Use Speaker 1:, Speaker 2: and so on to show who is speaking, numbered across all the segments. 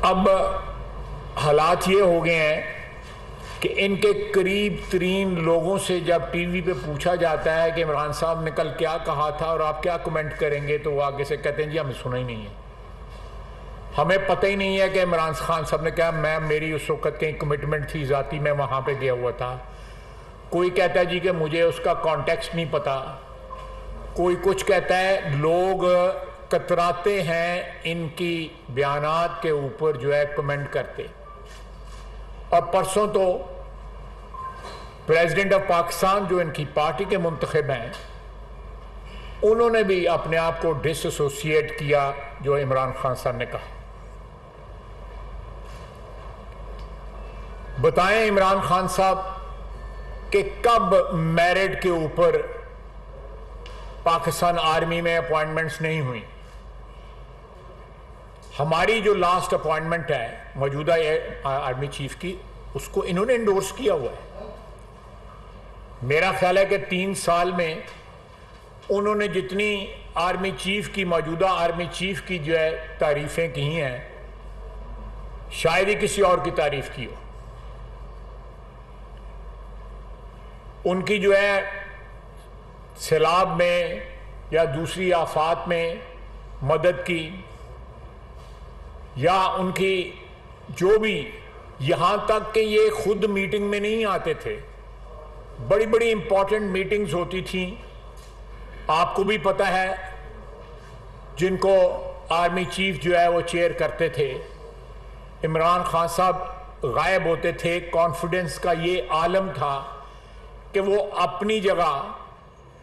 Speaker 1: अब हालात ये हो गए हैं कि इनके करीब तरीन लोगों से जब टीवी पे पूछा जाता है कि इमरान साहब ने कल क्या कहा था और आप क्या कमेंट करेंगे, तो वो आगे से कहते हैं जी हमें सुना ही नहीं है, हमें पता ही नहीं है कि इमरान खान साहब ने कहा। मेरी उस वक्त कहीं कमिटमेंट थी ज़ाती, मैं वहाँ पे गया हुआ था। कोई कहता है जी कि मुझे उसका कॉन्टेक्स्ट नहीं पता, कोई कुछ कहता है। लोग कतराते हैं इनकी बयानात के ऊपर जो है कमेंट करते। और परसों तो प्रेसिडेंट ऑफ पाकिस्तान जो इनकी पार्टी के मुंतखब हैं, उन्होंने भी अपने आप को डिसएसोसिएट किया जो इमरान खान साहब ने कहा। बताएं इमरान खान साहब कि कब मेरिट के ऊपर पाकिस्तान आर्मी में अपॉइंटमेंट्स नहीं हुई। हमारी जो लास्ट अपॉइंटमेंट है मौजूदा आर्मी चीफ की, उसको इन्होंने इंडोर्स किया हुआ है। मेरा ख्याल है कि 3 साल में उन्होंने जितनी आर्मी चीफ की, मौजूदा आर्मी चीफ की जो है तारीफें की हैं, शायद ही किसी और की तारीफ की हो। उनकी जो है सैलाब में या दूसरी आफात में मदद की, या उनकी जो भी, यहां तक कि ये खुद मीटिंग में नहीं आते थे, बड़ी बड़ी इंपॉर्टेंट मीटिंग्स होती थी, आपको भी पता है, जिनको आर्मी चीफ जो है वो चेयर करते थे। इमरान खान साहब गायब होते थे। कॉन्फिडेंस का ये आलम था कि वो अपनी जगह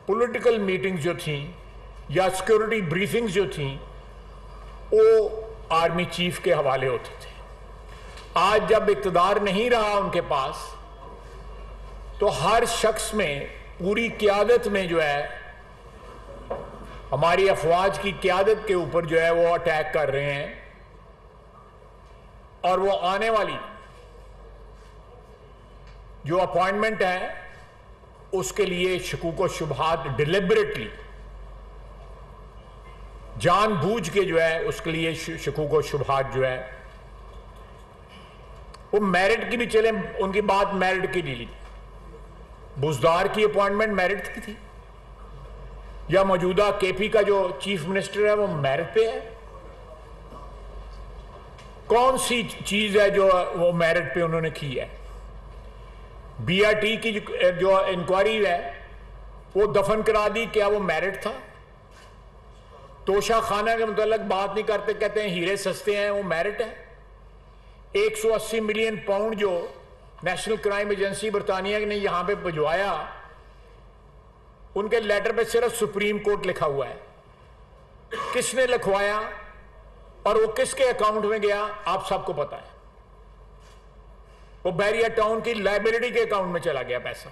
Speaker 1: पॉलिटिकल मीटिंग्स जो थी या सिक्योरिटी ब्रीफिंग्स जो थी वो आर्मी चीफ के हवाले होते थे। आज जब इक़्तिदार नहीं रहा उनके पास, तो हर शख्स में, पूरी क़यादत में जो है, हमारी अफवाज की क़यादत के ऊपर जो है वो अटैक कर रहे हैं। और वो आने वाली जो अपॉइंटमेंट है उसके लिए शकूक व शुबहात डिलिबरेटली, जानबूझ के जो है उसके लिए शकूक व शुबहात जो है वो मेरिट की भी चले। उनकी बात मेरिट की ली, बुज़दार की अपॉइंटमेंट मेरिट की थी, या मौजूदा केपी का जो चीफ मिनिस्टर है वो मेरिट पे है। कौन सी चीज है जो वो मेरिट पे उन्होंने की है? बीआरटी की जो इंक्वायरी है वो दफन करा दी, क्या वो मेरिट था? तोशा खाना के मुताल्लिक बात नहीं करते, कहते हैं हीरे सस्ते हैं, वो मेरिट है? 180 मिलियन पाउंड जो नेशनल क्राइम एजेंसी बरतानिया ने यहां पे भिजवाया, उनके लेटर पे सिर्फ सुप्रीम कोर्ट लिखा हुआ है। किसने लिखवाया और वो किसके अकाउंट में गया, आप सबको पता है। वो बैरिया टाउन की लाइबिलिटी के अकाउंट में चला गया पैसा।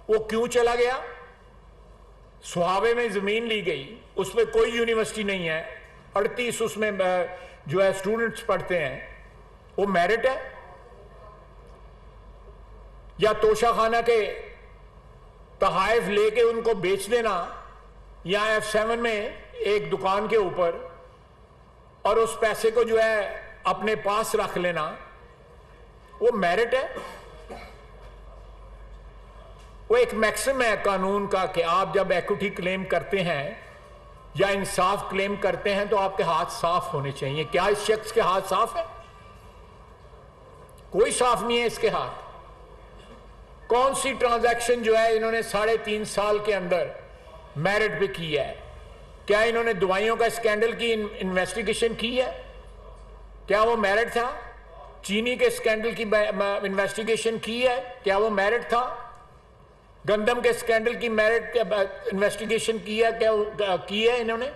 Speaker 1: वो क्यों चला गया? सुहावे में जमीन ली गई, उसमें कोई यूनिवर्सिटी नहीं है, 38 उसमें जो है स्टूडेंट्स पढ़ते हैं, वो मेरिट है? या तोशाखाना के तहाइफ लेके उनको बेच देना, या F7 में एक दुकान के ऊपर, और उस पैसे को जो है अपने पास रख लेना, वो मेरिट है? वो एक मैक्सिम है कानून का कि आप जब इक्विटी क्लेम करते हैं या इंसाफ क्लेम करते हैं तो आपके हाथ साफ होने चाहिए। क्या इस शख्स के हाथ साफ है? कोई साफ नहीं है इसके हाथ। कौन सी ट्रांजैक्शन जो है इन्होंने 3.5 साल के अंदर मेरिट पे की है? क्या इन्होंने दवाइयों का स्कैंडल की इन्वेस्टिगेशन की है? क्या वो मेरिट था? चीनी के स्कैंडल की इन्वेस्टिगेशन की है? क्या वो मेरिट था? गंदम के स्कैंडल की मेरिट इन्वेस्टिगेशन की है? क्या की है इन्होंने?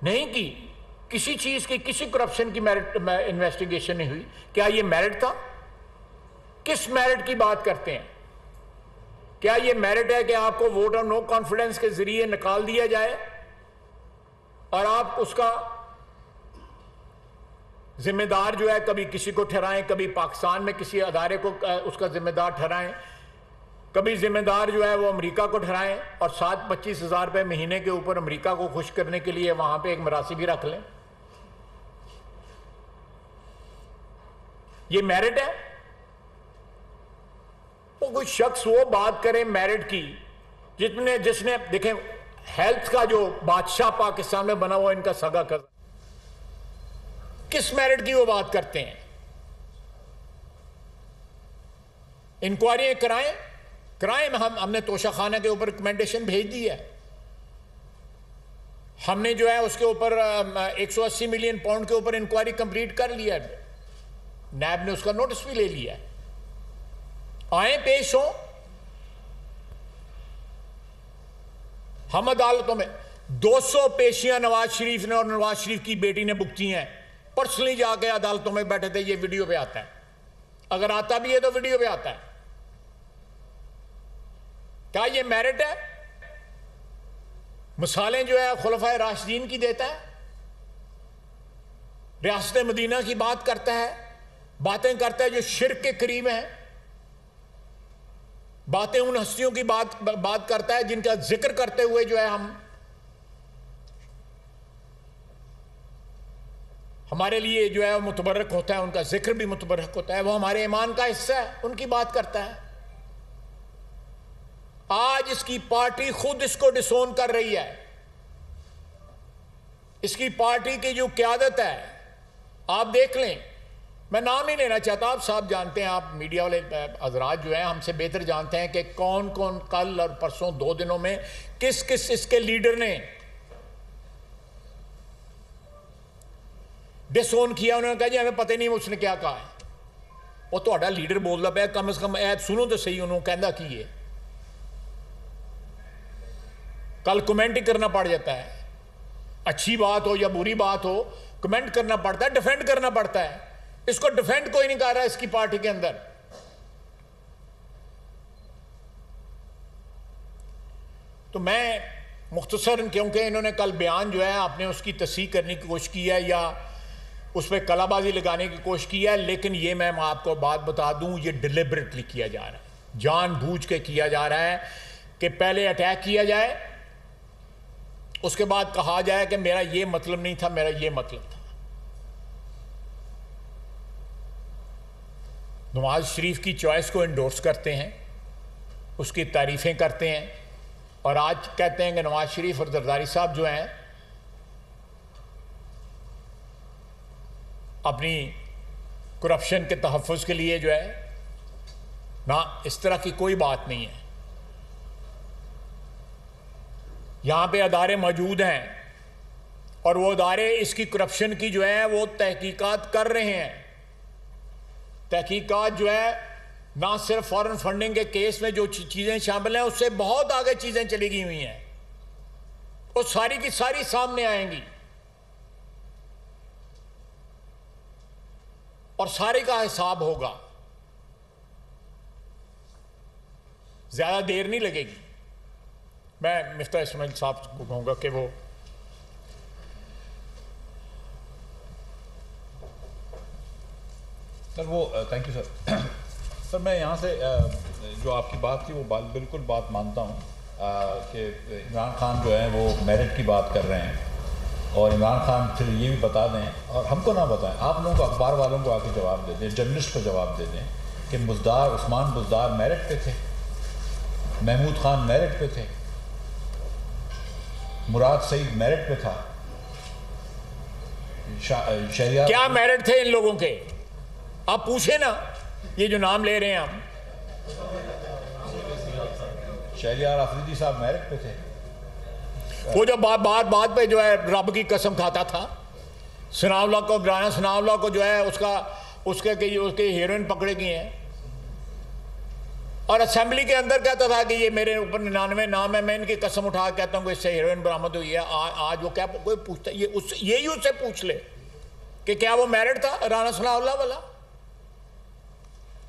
Speaker 1: नहीं की। किसी चीज की, किसी करप्शन की मेरिट इन्वेस्टिगेशन नहीं हुई। क्या ये मेरिट था? किस मेरिट की बात करते हैं? क्या ये मेरिट है कि आपको वोट और नो कॉन्फिडेंस के जरिए निकाल दिया जाए और आप उसका जिम्मेदार जो है कभी किसी को ठहराएं, कभी पाकिस्तान में किसी अदारे को उसका जिम्मेदार ठहराएं, कभी जिम्मेदार जो है वो अमेरिका को ठहराएं, और 25,000 रुपए महीने के ऊपर अमेरिका को खुश करने के लिए वहां पे एक मरासी भी रख लें? ये मेरिट है? वो कोई शख्स वो बात करे मेरिट की जिसने देखें, हेल्थ का जो बादशाह पाकिस्तान में बना हुआ इनका सगा कर, किस मेरिट की वो बात करते हैं? इंक्वायरी कराएं। हमने तोशा खाना के ऊपर रिकमेंडेशन भेज दी है। हमने जो है उसके ऊपर 180 मिलियन पाउंड के ऊपर इंक्वायरी कंप्लीट कर लिया है। नैब ने उसका नोटिस भी ले लिया है। आए, पेश हो। हम अदालतों में 200 पेशियां नवाज शरीफ ने और नवाज शरीफ की बेटी ने बुकती हैं। पर्सनली जाके अदालतों में बैठे थे। ये वीडियो पे आता है, अगर आता भी है तो वीडियो पे आता है। क्या ये मेरिट है? मिसालें जो है खुलफाए राशिदीन की देता है, रियासत मदीना की बात करता है, बातें करता है जो शिर्क के करीब हैं, बातें उन हस्तियों की बात करता है जिनका जिक्र करते हुए जो है हमारे लिए जो है मुतबर्रक होता है, उनका जिक्र भी मुतबर्रक होता है, वो हमारे ईमान का हिस्सा है, उनकी बात करता है। आज इसकी पार्टी खुद इसको डिसोन कर रही है। इसकी पार्टी की जो क़यादत है, आप देख लें, मैं नाम ही लेना चाहता, आप साहब जानते हैं, आप मीडिया वाले हजरात जो हैं हमसे बेहतर जानते हैं कि कौन कौन कल और परसों 2 दिनों में किस किस इसके लीडर ने डिसोन किया। उन्होंने कहा जी हमें पता ही नहीं उसने क्या कहा है। वो तो लीडर बोलता पाया, कम से कम ऐद सुनो तो सही, उन्होंने कहना की है। कल कमेंट ही करना पड़ जाता है, अच्छी बात हो या बुरी बात हो, कमेंट करना पड़ता है, डिफेंड करना पड़ता है। इसको डिफेंड कोई नहीं कर रहा इसकी पार्टी के अंदर। तो मैं मुख्तसर, क्योंकि इन्होंने कल बयान जो है आपने उसकी तस्दीक करने की कोशिश की है या उस पर कलाबाजी लगाने की कोशिश की है, लेकिन ये मैं आपको बात बता दूं, ये डिलिबरेटली किया जा रहा है, जानबूझ के किया जा रहा है कि पहले अटैक किया जाए, उसके बाद कहा जाए कि मेरा ये मतलब नहीं था, मेरा ये मतलब था। नवाज शरीफ की चॉइस को एंडोर्स करते हैं, उसकी तारीफें करते हैं, और आज कहते हैं कि नवाज शरीफ और जरदारी साहब जो हैं अपनी करप्शन के तहफ़्फ़ुज़ के लिए जो है ना, इस तरह की कोई बात नहीं है। यहां पे अदारे मौजूद हैं और वो अदारे इसकी करप्शन की जो है वो तहकीकात कर रहे हैं। तहकीकात जो है ना सिर्फ फॉरेन फंडिंग के केस में जो चीज़ें शामिल हैं, उससे बहुत आगे चीज़ें चली गई हुई हैं, वो सारी की सारी सामने आएंगी और सारे का हिसाब होगा। ज़्यादा देर नहीं लगेगी। मैं मिफ्ता इस्माइल साहब को कहूँगा कि वो
Speaker 2: sir thank you sir. Sir मैं यहाँ से जो आपकी बात थी वो बिल्कुल बात मानता हूँ कि इमरान खान जो है वो मेरिट की बात कर रहे हैं, और इमरान खान फिर ये भी बता दें, और हमको ना बताएं, आप लोगों को अखबार वालों को आके जवाब दे दें, जर्नलिस्ट को जवाब दे दें कि उस्मान बुज़दार मेरिट पे थे, महमूद खान मेरिट पे थे, मुराद सईद मेरिट पे था, शहरियार
Speaker 1: क्या मेरिट थे इन लोगों के? आप पूछे ना, ये जो नाम ले रहे हैं हम।
Speaker 2: शहरियार अफरीदी साहब मेरिट पे थे।
Speaker 1: वो जो बात पे जो है रब की कसम खाता था, सनाउल्लाह को, राना सनाउल्लाह को जो है उसके हीरोइन पकड़े गए हैं, और असेंबली के अंदर कहता था कि ये मेरे ऊपर 99 नाम है, मैं इनकी कसम उठा कहता हूँ कि इससे हीरोइन बरामद हुई है। आज वो क्या कोई पूछता, यही उससे पूछ ले कि क्या वो मेरिट था राना सनाउल्लाह वाला।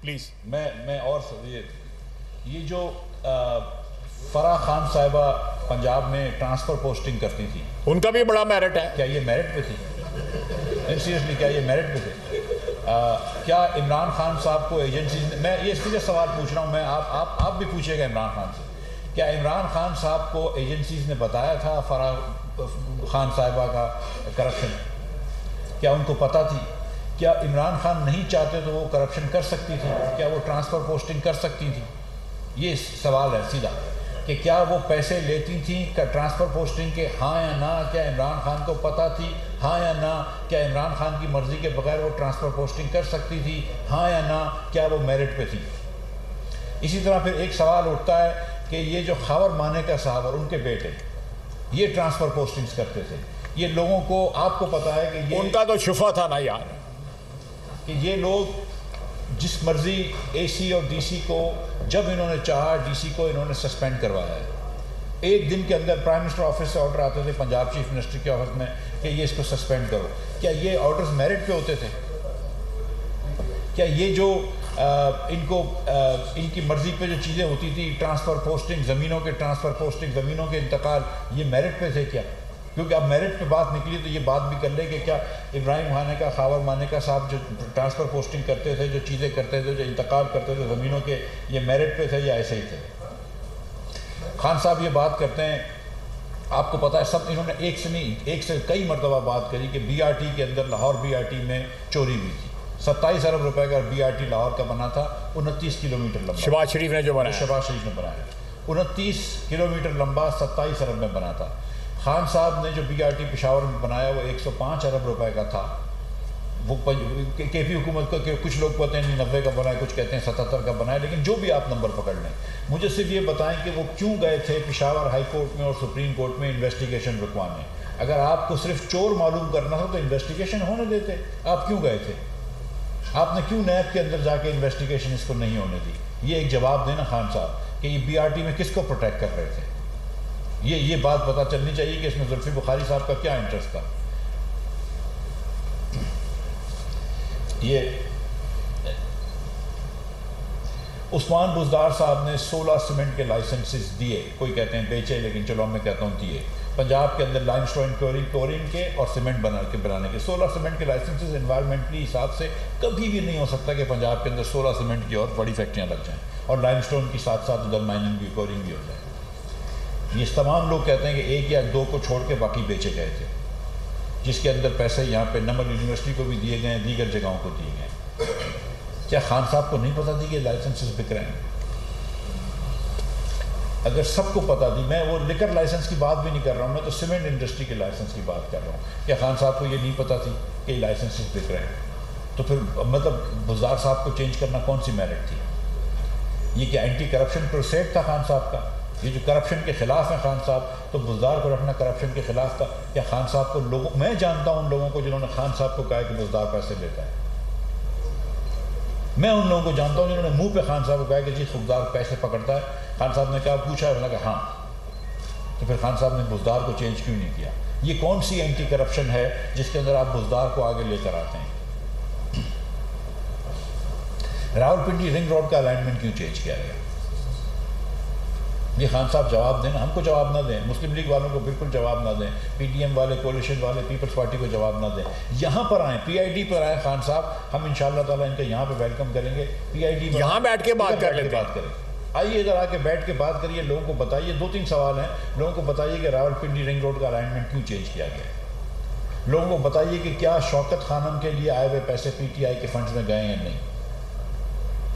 Speaker 1: प्लीज
Speaker 2: मैं और ये जो फराह खान साहिबा पंजाब में ट्रांसफर पोस्टिंग करती थी,
Speaker 1: उनका भी बड़ा मेरिट है।
Speaker 2: क्या ये मेरिट पे थी? सीरियसली क्या ये मेरिट पे थे? क्या इमरान खान साहब को एजेंसी, मैं ये सीधे सवाल पूछ रहा हूँ, मैं आप भी पूछिएगा इमरान खान से, क्या इमरान खान साहब को एजेंसीज ने बताया था फराह खान साहिबा का करप्शन? क्या उनको पता थी क्या इमरान खान नहीं चाहते तो वो करप्शन कर सकती थी? क्या वो ट्रांसफ़र पोस्टिंग कर सकती थी? ये सवाल है सीधा कि क्या वो पैसे लेती थी ट्रांसफ़र पोस्टिंग के, हाँ या ना? क्या इमरान खान को पता थी, हाँ या ना? क्या इमरान खान की मर्ज़ी के बगैर वो ट्रांसफ़र पोस्टिंग कर सकती थी, हाँ या ना? क्या वो मेरिट पे थी? इसी तरह फिर एक सवाल उठता है कि ये जो खावर मानेका साहब और उनके बेटे ये ट्रांसफ़र पोस्टिंग्स करते थे, ये लोगों को, आपको पता है कि ये
Speaker 1: उनका तो शुफा था ना यार,
Speaker 2: कि ये लोग जिस मर्ज़ी एसी और डीसी को, जब इन्होंने चाहा डीसी को इन्होंने सस्पेंड करवाया है। एक दिन के अंदर प्राइम मिनिस्टर ऑफिस से ऑर्डर आते थे पंजाब चीफ मिनिस्टर के ऑफिस में कि ये इसको सस्पेंड करो। क्या ये ऑर्डर्स मेरिट पे होते थे? क्या ये जो इनकी मर्ज़ी पे जो चीज़ें होती थी, ट्रांसफ़र पोस्टिंग, ज़मीनों के ट्रांसफ़र पोस्टिंग, ज़मीनों के इंतकाल, ये मेरिट पे थे क्या? क्योंकि अब मेरिट पे बात निकली तो ये बात भी कर ले कि क्या इब्राहिम मानेका, खावर मानेका साहब जो ट्रांसफ़र पोस्टिंग करते थे, जो चीज़ें करते थे, जो इंतकाल करते थे ज़मीनों के, ये मेरिट पे थे या ऐसे ही थे? खान साहब ये बात करते हैं, आपको पता है सब, इन्होंने एक से नहीं, एक से कई मरतबा बात करी कि BRT के अंदर, लाहौर BRT में चोरी हुई थी। 27 अरब रुपए का BRT लाहौर का बना था, 29 किलोमीटर लंबा।
Speaker 1: शहबाज शरीफ ने जो बनाया,
Speaker 2: शहबाज शरीफ ने बनाया, 29 किलोमीटर लंबा, 27 अरब में बना था। खान साहब ने जो BRT पेशावर में बनाया वो 105 अरब रुपए का था। वो KP हुकूमत को कुछ लोग कहते हैं 90 का बनाया, कुछ कहते हैं 77 का बनाया, लेकिन जो भी आप नंबर पकड़ लें, मुझे सिर्फ ये बताएं कि वो क्यों गए थे पेशावर हाई कोर्ट में और सुप्रीम कोर्ट में इन्वेस्टिगेशन रुकवाने? अगर आपको सिर्फ चोर मालूम करना था तो इन्वेस्टिगेशन होने देते, आप क्यों गए थे? आपने क्यों नैब के अंदर जाके इन्वेस्टिगेशन इसको नहीं होने दी? ये एक जवाब देना खान साहब कि ये BRT में किसको प्रोटेक्ट कर रहे थे? ये बात पता चलनी चाहिए कि इसमें जुल्फी बुखारी साहब का क्या इंटरेस्ट था। ये उस्मान बुज़दार साहब ने 16 सीमेंट के लाइसेंसेस दिए, कोई कहते हैं बेचे, लेकिन चलो मैं कहता हूँ दिए। पंजाब के अंदर लाइमस्टोन क्लोरीन के और सीमेंट बनाने के 16 सीमेंट के लाइसेंसेस एनवायरमेंटली हिसाब से कभी भी नहीं हो सकता कि पंजाब के अंदर 16 सीमेंट की और बड़ी फैक्ट्रियाँ लग जाएँ और लाइमस्टोन की साथ साथ उधर माइनिंग भी, क्लोरीन भी हो जाए। ये तमाम लोग कहते हैं कि एक या दो को छोड़ के बाकी बेचे गए थे, जिसके अंदर पैसे यहाँ पे नमल यूनिवर्सिटी को भी दिए गए, दीगर जगहों को दिए गए। क्या खान साहब को नहीं पता थी कि लाइसेंसेस बिक रहे हैं? अगर सबको पता थी, मैं वो लिकर लाइसेंस की बात भी नहीं कर रहा हूँ, मैं तो सीमेंट इंडस्ट्री के लाइसेंस की बात कर रहा हूँ। क्या खान साहब को ये नहीं पता थी कि लाइसेंसेस बिक रहे हैं? तो फिर मतलब बुज़दार साहब को चेंज करना कौन सी मेरिट थी? ये क्या एंटी करप्शन क्रूसेड था खान साहब का? ये जो करप्शन के ख़िलाफ़ हैं खान साहब, तो बुज़दार को रखना करप्शन के ख़िलाफ़ था? क्या खान साहब को लोगों, मैं जानता हूँ उन लोगों को जिन्होंने खान साहब को कहा कि बुज़दार पैसे लेता है। मैं उन लोगों को जानता हूँ जिन्होंने मुंह पे खान साहब को कहा कि जी बुज़दार पैसे पकड़ता है। खान साहब ने कहा, पूछा, मैंने कहा हाँ, तो फिर खान साहब ने बुज़दार को चेंज क्यों नहीं किया? ये कौन सी एंटी करप्शन है जिसके अंदर आप बुज़दार को आगे लेकर आते हैं? रावलपिंडी रिंग रोड का अलाइनमेंट क्यों चेंज किया गया? ये खान साहब जवाब देना, हमको जवाब ना दें, मुस्लिम लीग वालों को बिल्कुल जवाब ना दें, PTM वाले, कोalition वाले, पीपल्स पार्टी को जवाब ना दें। यहाँ पर आएँ, PID पर आए खान साहब, हम इंशाअल्लाह ताला इनका यहाँ पे वेलकम करेंगे। PID
Speaker 1: यहाँ बैठ के बात कर लेते,
Speaker 2: बात करें। आइए इधर आके बैठ के बात करिए, लोगों को बताइए। 2-3 सवाल हैं, लोगों को बताइए कि रावलपिंडी रिंग रोड का अलाइनमेंट क्यों चेंज किया गया। लोगों को बताइए कि क्या शौकत खानम के लिए आए हुए पैसे PTI के फंड्स में गए या नहीं।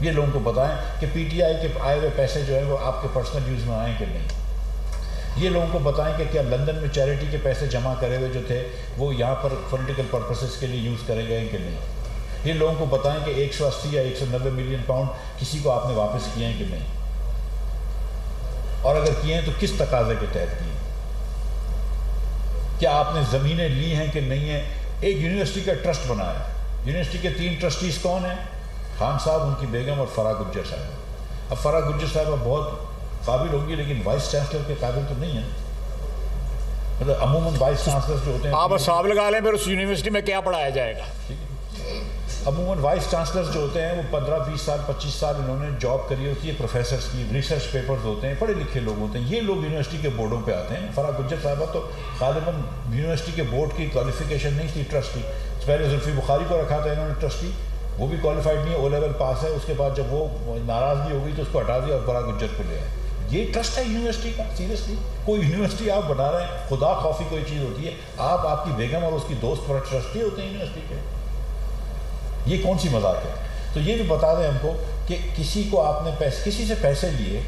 Speaker 2: ये लोगों को बताएं कि PTI के आए हुए पैसे जो है वो आपके पर्सनल यूज़ में आए कि नहीं। ये लोगों को बताएं कि क्या लंदन में चैरिटी के पैसे जमा करे हुए जो थे वो यहाँ पर पॉलिटिकल पर्पसेस के लिए यूज़ करे गए कि नहीं। ये लोगों को बताएं कि 180 या 190 मिलियन पाउंड किसी को आपने वापस किए हैं कि नहीं, और अगर किए हैं तो किस तकाजे के तहत किए। क्या आपने ज़मीनें ली हैं कि नहीं है। एक यूनिवर्सिटी का ट्रस्ट बनाया, यूनिवर्सिटी के 3 ट्रस्टीज़ कौन हैं? खान साहब, उनकी बेगम और फराह गुज्जर साहब। अब फराह गुज्जर साहब बहुत काबिल होंगी, लेकिन वाइस चांसलर के काबिल तो नहीं है। मतलब अमूमन वाइस चांसलर जो होते हैं,
Speaker 1: आप हिसाब लगा लें फिर उस यूनिवर्सिटी में क्या पढ़ाया जाएगा।
Speaker 2: अमूमन वाइस चांसलर्स जो होते हैं वो 15-20 साल 25 साल इन्होंने जॉब करी होती है, प्रोफेसर्स की, रिसर्च पेपर्स होते हैं, पढ़े लिखे लोग होते हैं। ये लोग यूनिवर्सिटी के बोर्डों पे आते हैं। फराह गुज्जर साहबा तो गालिबन यूनिवर्सिटी के बोर्ड की क्वालिफिकेशन नहीं थी, ट्रस्टी। पहले जुल्फी बुखारी को रखा था इन्होंने ट्रस्टी, वो भी क्वालिफाइड नहीं है, O लेवल पास है। उसके बाद जब वो नाराज़गी हो गई तो उसको हटा दिया और फराह गुज्जर को ले आए। ये ट्रस्ट है यूनिवर्सिटी का। सीरियसली कोई यूनिवर्सिटी आप बना रहे हैं, खुदा खौफी कोई चीज़ होती है। आप, आपकी बेगम और उसकी दोस्त पर ट्रस्टी होते हैं यूनिवर्सिटी के। ये कौन सी मजाक है? तो ये भी बता दें हमको कि किसी को आपने किसी से पैसे लिए,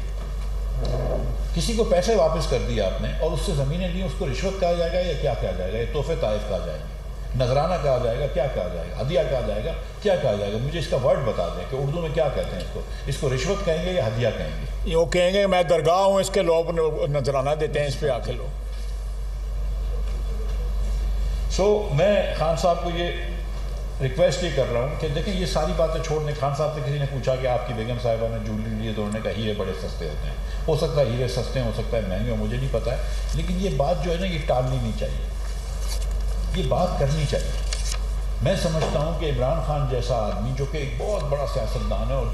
Speaker 2: किसी को पैसे वापस कर दिए आपने और उससे ज़मीनें ली, उसको रिश्वत कहा जाएगा या क्या कहा जाएगा? ये तोहफे ताइफ कहा जाएंगे, नजराना कहा जाएगा, क्या कहा जाएगा, हदिया कहा जाएगा, क्या कहा जाएगा? मुझे इसका वर्ड बता दें कि उर्दू में क्या कहते हैं इसको रिश्वत कहेंगे या हदिया कहेंगे?
Speaker 1: वो कहेंगे मैं दरगाह हूँ, इसके लोग नजराना देते हैं, इस पे आके लोग।
Speaker 2: मैं खान साहब को ये रिक्वेस्ट ये कर रहा हूँ कि देखें ये सारी बातें छोड़ने। खान साहब से किसी ने पूछा कि आपकी बेगम साहिबा ने ज्वेलरी लिए, तो उन्होंने कहा हीरे बड़े सस्ते होते हैं। हो सकता है हीरे सस्ते हो सकता है महंगे हो, मुझे नहीं पता है, लेकिन ये बात जो है ना, ये टालनी नहीं चाहिए, ये बात करनी चाहिए। मैं समझता हूँ कि इमरान खान जैसा आदमी जो कि एक बहुत बड़ा सियासतदान है और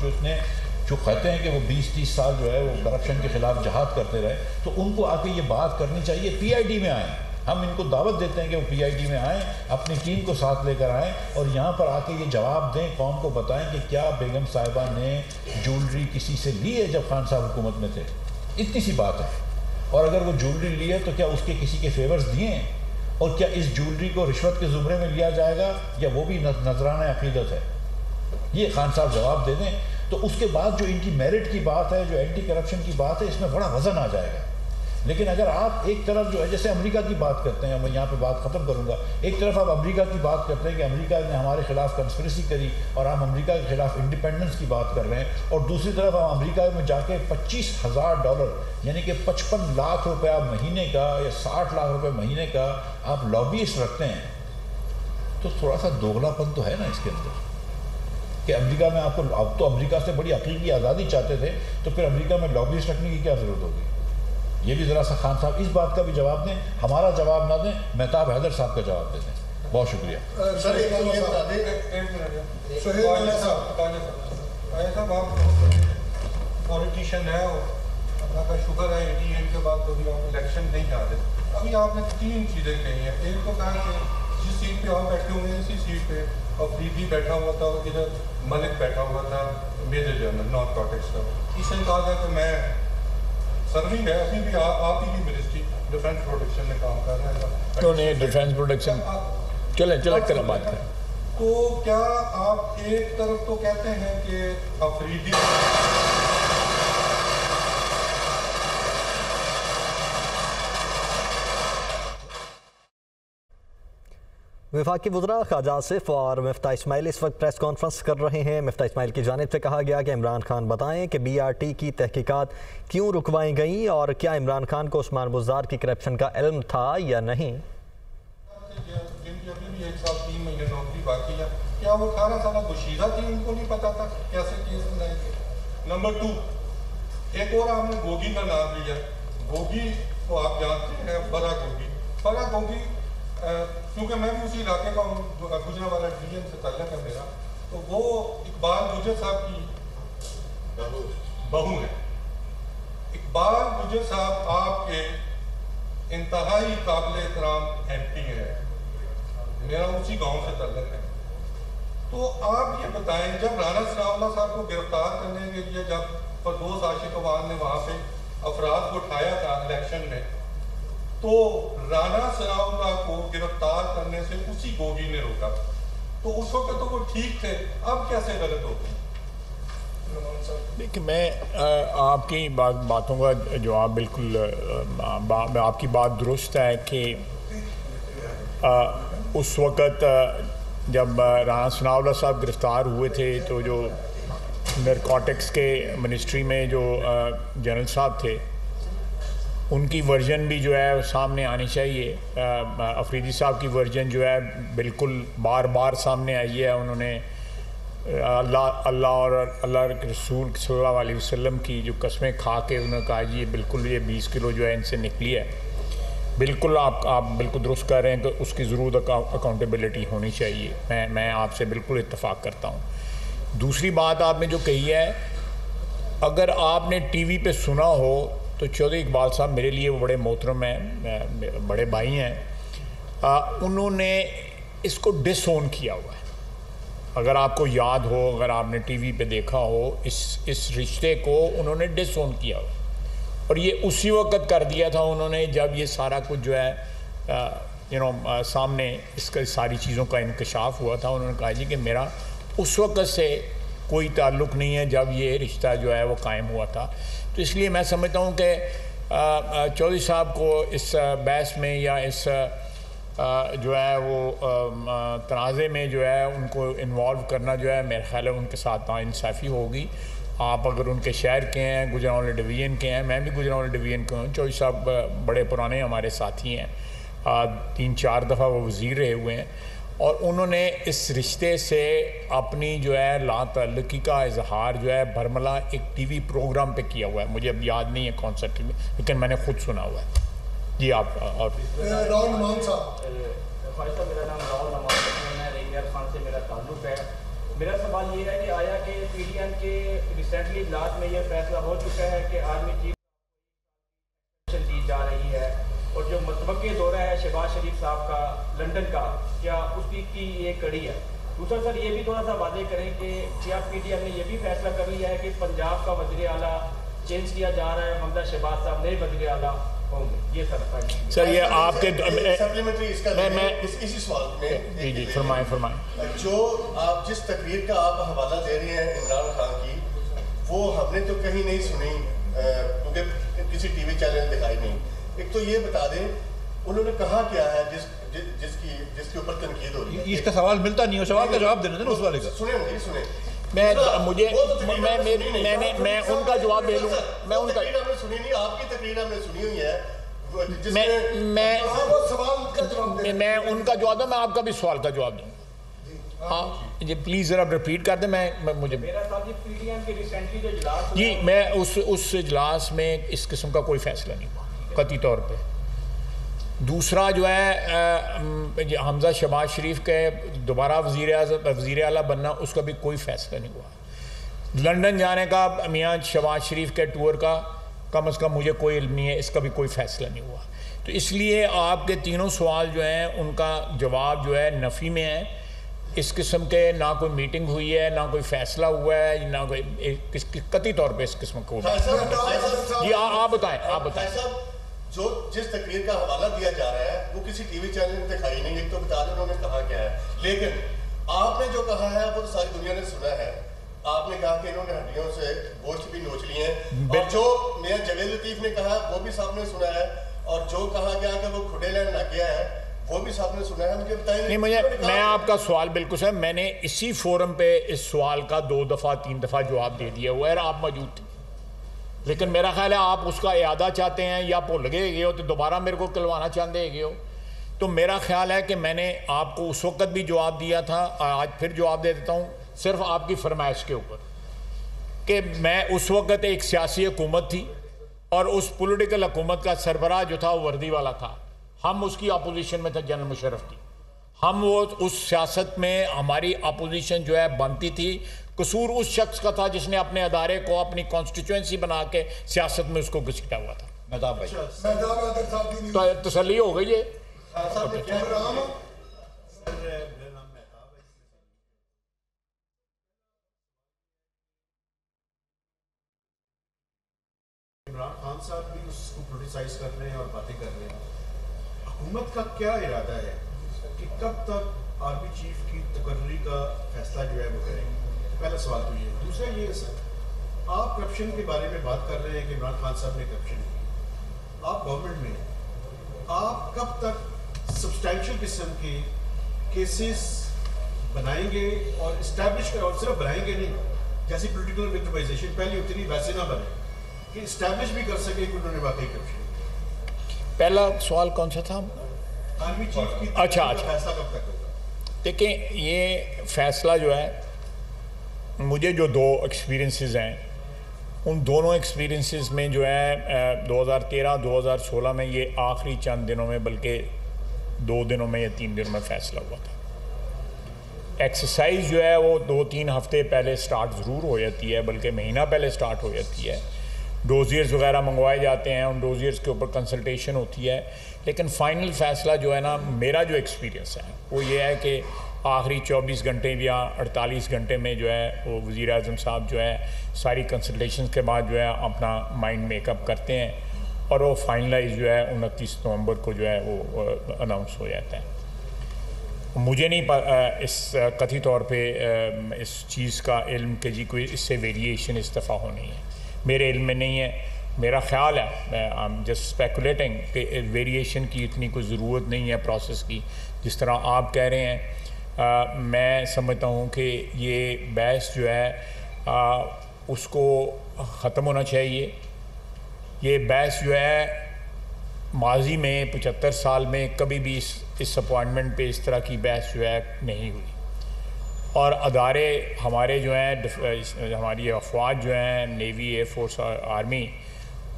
Speaker 2: जो कहते हैं कि वो 20-30 साल जो है वो करप्शन के ख़िलाफ़ जहाद करते रहे, तो उनको आके ये बात करनी चाहिए। PID में आएँ, हम इनको दावत देते हैं कि वो PID में आएँ, अपनी टीम को साथ लेकर आएँ और यहाँ पर आके ये जवाब दें, कौम को बताएं कि क्या बेगम साहिबा ने ज्वेलरी किसी से ली है जब खान साहब हुकूमत में थे? इतनी सी बात है। और अगर वो ज्वेलरी ली है तो क्या उसके किसी के फेवर्स दिए हैं? और क्या इस ज्वेलरी को रिश्वत के ज़ुमरे में लिया जाएगा या वो भी नजराना अक़ीदत है? ये खान साहब जवाब दे दें, तो उसके बाद जो इनकी मेरिट की बात है, जो एंटी करप्शन की बात है, इसमें बड़ा वज़न आ जाएगा। लेकिन अगर आप एक तरफ जो है, जैसे अमेरिका की बात करते हैं, मैं यहाँ पे बात ख़त्म करूँगा, एक तरफ आप अमेरिका की बात करते हैं कि अमेरिका ने हमारे ख़िलाफ़ कंस्पिरेसी करी और हम अमेरिका के ख़िलाफ़ इंडिपेंडेंस की बात कर रहे हैं, और दूसरी तरफ हम अमेरिका में जाके $25,000 यानी कि 55 लाख रुपया महीने का या 60 लाख रुपये महीने का आप लॉबिस्ट रखते हैं, तो थोड़ा सा दोगलापन तो है ना इसके अंदर। कि अमेरिका में आप तो अमेरिका से बड़ी हकीकी आज़ादी चाहते थे, तो फिर अमेरिका में लॉबिस्ट रखने की क्या ज़रूरत होगी? ये भी ज़रा सा खान साहब इस बात का भी जवाब दें, हमारा जवाब ना दें, मेहताब हैदर साहब का जवाब दे दें। बहुत शुक्रिया।
Speaker 3: सर एक बात ये बता दें, सोहेल साहब आप पॉलिटिशियन है और अल्लाह का शुक्र है 88 के बाद कभी आप इलेक्शन नहीं हारे। अभी आपने 3 चीज़ें कही हैं। एक तो कहा कि जिस सीट पे आप बैठे हुए हैं, इसी सीट पे अफरीदी बैठा हुआ था और इधर मलिक बैठा हुआ था, मेजर जनरल नॉर्थ कॉटेक्स का। इसने कहा था कि मैं सर्विंग है, अभी भी आप ही की मिनिस्ट्री डिफेंस प्रोटेक्शन में काम कर रहे हैं।
Speaker 1: तो नहीं डिफेंस प्रोटेक्शन चले बात करें।
Speaker 3: तो क्या आप एक तरफ तो कहते हैं कि अफरीदी
Speaker 4: वफाकी वज़रा ख़ाजा आसिफ और मिफ्ता इस्माइल इस वक्त प्रेस कॉन्फ्रेंस कर रहे हैं। मिफ्ता इस्माइल की जानिब से कहा गया कि इमरान खान बताएं कि BRT की तहकीकात क्यों रुकवाई गई और क्या इमरान खान को उस्मान बुज़दार की करप्शन का इल्म था या नहीं।
Speaker 3: जिनकी अभी भी 1 साल 3 महीने नौकरी बाकी है, क्या वो 18 साल दोशीदा थी, उनको नहीं पता था कैसे केस बनाएंगे? नंबर 2, एक और आपने गोगी का नाम लिया। गोगी को आप जानते हैं, बड़ा गोगी क्योंकि मैं भी उसी इलाके का हूँ, गुजरा वाला DN से ताल्लुक़ है मेरा, तो वो इकबाल गुजर साहब की बहू है। इकबाल गुजर साहब आपके इंतहाई काबिल एहतराम MP है, मेरा उसी गांव से ताल्लुक़ है। तो आप ये बताएं, जब राना सनाउल्लाह साहब को गिरफ्तार करने के लिए जब फरदौस आशिक अवान ने वहाँ पे अफराद को उठाया था इलेक्शन में, तो राना सनाउल्लाह को गिरफ्तार करने से उसी गोगी ने रोका। तो उस वक्त तो वो ठीक थे, अब कैसे गलत हो गए?
Speaker 1: देखिए, मैं आपकी बातों का जवाब बिल्कुल आपकी बात दुरुस्त है कि उस वक़्त जब राना सनाउल्लाह साहब गिरफ़्तार हुए थे, तो जो नारकोटिक्स के मिनिस्ट्री में जो जनरल साहब थे, उनकी वर्जन भी जो है सामने आनी चाहिए। अफरीदी साहब की वर्जन जो है बिल्कुल बार बार सामने आई है। उन्होंने अल्लाह और अल्लाह के रसूल सल्लल्लाहु अलैहि वसल्लम की जो कस्में खा के उन्होंने कहा जी ये बिल्कुल ये 20 किलो जो है इनसे निकली है। बिल्कुल आप बिल्कुल दुरुस्त कर रहे हैं कि उसकी ज़रूर अकाउंटेबिलिटी होनी चाहिए। मैं आपसे बिल्कुल इत्तफ़ाक़ करता हूँ। दूसरी बात आपने जो कही है, अगर आपने TV पे सुना हो तो चौधरी इकबाल साहब मेरे लिए वो बड़े मोहतरम हैं, बड़े भाई हैं। उन्होंने इसको डिसओन किया हुआ है। अगर आपको याद हो, अगर आपने TV पे देखा हो, इस रिश्ते को उन्होंने डिसओन किया हुआ, और ये उसी वक्त कर दिया था उन्होंने जब ये सारा कुछ जो है सामने इसका सारी चीज़ों का इंकशाफ हुआ था। उन्होंने कहा जी कि मेरा उस वक़्त से कोई ताल्लुक़ नहीं है जब ये रिश्ता जो है वो कायम हुआ था। तो इसलिए मैं समझता हूँ कि चौधरी साहब को इस बहस में या इस जो है वो तनाज़े में जो है उनको इन्वॉल्व करना जो है मेरे ख्याल है उनके साथ नाइंसाफ़ी होगी। आप अगर उनके शहर के हैं, गुजरांवाला डिवीज़न के हैं, मैं भी गुजरांवाला डिवीज़न के हूँ, चौधरी साहब बड़े पुराने हमारे साथी हैं, 3-4 दफ़ा वो वज़ीर रहे हुए हैं और उन्होंने इस रिश्ते से अपनी जो है लातल्लुकी का इजहार जो है बरमला एक टीवी प्रोग्राम पे किया हुआ है। मुझे अब याद नहीं है कौन सा टीवी, लेकिन मैंने खुद सुना हुआ है। जी आप और
Speaker 5: राहुल नमान साहब।
Speaker 6: मेरा नाम राहुल नमान है, रेनियर खान से मेरा ताल्लुक़ है। मेरा सवाल ये है कि आया कि PDM के रिसेंटली इजलास में यह फैसला हो चुका है कि आर्मी चीफ दी जा रही है और जो मतवक्के दौरा है शहबाज शरीफ साहब का लंदन का, क्या उसकी की ये कड़ी है? दूसरा सर ये भी थोड़ा सा वादे करें कि क्या PDM ने यह भी फैसला कर लिया है कि पंजाब का वज़ीर आला चेंज किया जा रहा है, हमजा शहबाज साहब नए वज़ीर आला होंगे? ये
Speaker 1: सर ये आपके
Speaker 5: सप्लीमेंट्री इसका
Speaker 1: मैं
Speaker 5: इसी सवाल में
Speaker 1: जी फरमाएं।
Speaker 5: जो आप जिस तकरीर का आप हवाला दे रहे हैं इमरान खान की, वो हमने तो कहीं नहीं सुनी क्योंकि किसी टीवी चैनल दिखाई नहीं। एक तो ये बता दें उन्होंने कहा क्या है जिसके ऊपर तनकीद हो रही है?
Speaker 2: इसका सवाल मिलता नहीं हो, सवाल का जवाब देना था ना उस वाले का।
Speaker 5: सुने
Speaker 1: मैं उनका जवाब दे लूँ। मैं उनका
Speaker 5: हमने सुनी नहीं, आपकी तकरीर हमने सुनी हुई है।
Speaker 1: मैं उनका जवाब दूँ, मैं आपका भी सवाल का जवाब दूँ। हाँ जी प्लीज़ ज़रा रिपीट कर दें। मैं मुझे जी मैं उस इजलास में इस किस्म का कोई फ़ैसला नहीं हुआ कतई तौर पे। दूसरा जो है हमजा शहबाज शरीफ के दोबारा वज़ीर आला बनना, उसका भी कोई फ़ैसला नहीं हुआ। लंदन जाने का मियाँ शहबाज शरीफ के टूर का कम अज़ कम मुझे कोई इल्म नहीं है, इसका भी कोई फ़ैसला नहीं हुआ। तो इसलिए आपके तीनों सवाल जो हैं उनका जवाब जो है नफ़ी में है। इस किस्म के ना कोई मीटिंग हुई है, ना कोई फ़ैसला हुआ है, ना कोई कतई तौर पर इस किस्म को। जी आप बताएं।
Speaker 5: जो जिस तकरीर का हवाला दिया जा रहा है वो किसी टीवी चैनल में दिखाई नहीं। एक तो बता दें उन्होंने कहा क्या है, लेकिन आपने जो कहा है वो तो सारी दुनिया ने सुना है। आपने कहा कि इन्होंने हड्डियों से गोश्त भी नोच लिए हैं, और जो मेयर जवेद लतीफ ने कहा वो भी सामने सुना है, और जो कहा गया कि वो खुडे लैंड लग गया है वो भी सामने सुना है। मुझे बताइए।
Speaker 1: मैं आपका सवाल बिल्कुल सर, मैंने इसी फोरम पे इस सवाल का 2 दफ़ा 3 दफ़ा जवाब दे दिया हुआ है, आप मौजूद थे। लेकिन मेरा ख्याल है आप उसका इयादा चाहते हैं या भुल गए हो तो दोबारा मेरे को करवाना चाहते हो। तो मेरा ख्याल है कि मैंने आपको उस वक्त भी जवाब दिया था, आज फिर जवाब दे देता हूँ, सिर्फ आपकी फरमाइश के ऊपर कि मैं उस वक्त एक सियासी हुकूमत थी और उस पॉलिटिकल हुकूमत का सरबराह जो था वो वर्दी वाला था। हम उसकी अपोजिशन में थे, जनरल मुशर्रफ की। हम वो उस सियासत में हमारी अपोजिशन जो है बनती थी। कसूर उस शख्स का था जिसने अपने अदारे को अपनी कॉन्स्टिट्यूएंसी बना के सियासत में उसको घसीटा हुआ था।
Speaker 2: मेहताब भाई
Speaker 1: तो तसल्ली हो गई है।
Speaker 7: इमरान खान साहब भी उसको क्रिटिसाइज कर रहे हैं और बातें कर रहे हैं। हुकूमत का क्या इरादा है कि कब तक आर्मी चीफ की तकर्री का फैसला जो है वो करेंगे? पहला सवाल तो ये है। दूसरा ये है सर, आप करप्शन के बारे में बात कर रहे हैं कि इमरान खान साहब ने करप्शन की, आप गवर्नमेंट में हैं, आप कब तक सब्सटैंशियल किस्म के केसेस बनाएंगे और इस्टेब्लिश कर, और सिर्फ बनाएंगे नहीं, जैसी पोलिटिकल विक्टिमाइजेशन पहले होती थी वैसे ना बने, कि इस्टेब्लिश भी कर सके कि उन्होंने वाकई करप्शन।
Speaker 1: पहला सवाल कौन सा था?
Speaker 7: आर्मी चीफ की
Speaker 1: अच्छा
Speaker 7: फैसला कब तक होगा?
Speaker 1: देखें ये फैसला जो है, मुझे जो 2 एक्सपीरियंसेस हैं उन दोनों एक्सपीरियंसेस में जो है 2013-2016 में ये आखिरी चंद दिनों में, बल्कि 2 दिनों में या 3 दिनों में फ़ैसला हुआ था। एक्सरसाइज जो है वो 2-3 हफ्ते पहले स्टार्ट ज़रूर हो जाती है, बल्कि महीना पहले स्टार्ट हो जाती है। डोजियर्स वगैरह मंगवाए जाते हैं, उन डोजियर्स के ऊपर कंसल्टेशन होती है, लेकिन फ़ाइनल फ़ैसला जो है ना, मेरा जो एक्सपीरियंस है वो ये है कि आखिरी 24 घंटे या 48 घंटे में जो है वो वज़ीर आज़म साहब जो है सारी कंसल्टेशन के बाद जो है अपना माइंड मेकअप करते हैं और वो फाइनलाइज जो है 29 नवंबर को जो है वो अनाउंस हो जाता है। मुझे नहीं इस कथित तौर पे इस चीज़ का इल्म कि जी कोई इससे वेरिएशन इस दफ़ा होनी है, मेरे इल्म में नहीं है। मेरा ख्याल है, मैं आई एम जस्ट स्पेकुलेटिंग कि वेरिएशन की इतनी कोई ज़रूरत नहीं है प्रोसेस की जिस तरह आप कह रहे हैं। मैं समझता हूँ कि ये बहस जो है उसको ख़त्म होना चाहिए। ये बहस जो है माजी में 75 साल में कभी भी इस अपॉइंटमेंट पे इस तरह की बहस जो है नहीं हुई। और अदारे हमारे जो हैं, हमारी अफवाज जो हैं, नेवी, एयरफोर्स और आर्मी,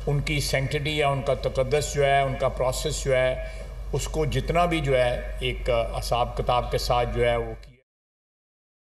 Speaker 1: उनकी सेंक्टिटी या उनका तकद्दस जो है, उनका प्रोसेस जो है, उसको जितना भी जो है एक हिसाब किताब के साथ जो है वो